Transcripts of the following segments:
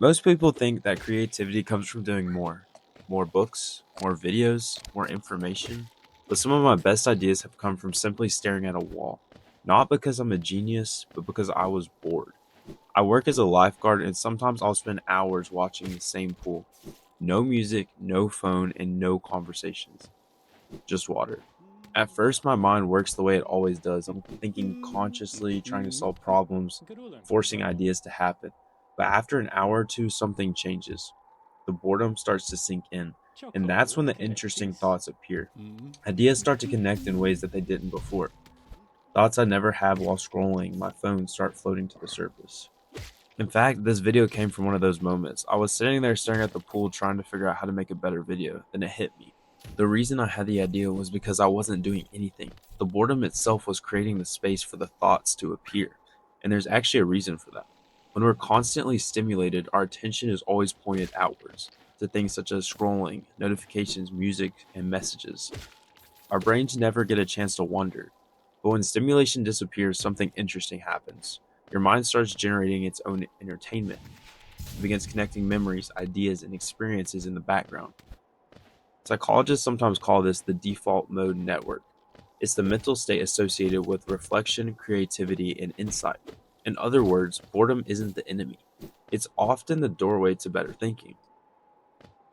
Most people think that creativity comes from doing more books, more videos, more information. But some of my best ideas have come from simply staring at a wall. Not because I'm a genius, but because I was bored. I work as a lifeguard and sometimes I'll spend hours watching the same pool. No music, no phone, and no conversations. Just water. At first, my mind works the way it always does. I'm thinking consciously, trying to solve problems, forcing ideas to happen. But after an hour or two, something changes. The boredom starts to sink in, and that's when the interesting thoughts appear. Ideas start to connect in ways that they didn't before. Thoughts I never had while scrolling my phone start floating to the surface. In fact, this video came from one of those moments. I was sitting there staring at the pool trying to figure out how to make a better video, then it hit me. The reason I had the idea was because I wasn't doing anything. The boredom itself was creating the space for the thoughts to appear. And there's actually a reason for that. When we're constantly stimulated, our attention is always pointed outwards to things such as scrolling, notifications, music, and messages. Our brains never get a chance to wonder. But when stimulation disappears, something interesting happens. Your mind starts generating its own entertainment. It begins connecting memories, ideas, and experiences in the background. Psychologists sometimes call this the default mode network. It's the mental state associated with reflection, creativity, and insight. In other words, boredom isn't the enemy. It's often the doorway to better thinking.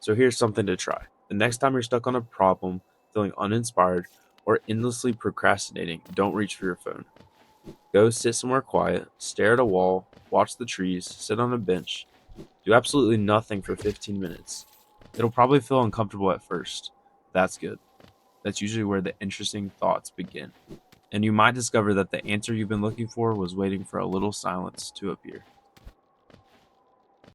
So here's something to try. The next time you're stuck on a problem, feeling uninspired, or endlessly procrastinating, don't reach for your phone. Go sit somewhere quiet, stare at a wall, watch the trees, sit on a bench. Do absolutely nothing for 15 minutes. It'll probably feel uncomfortable at first. That's good. That's usually where the interesting thoughts begin. And you might discover that the answer you've been looking for was waiting for a little silence to appear.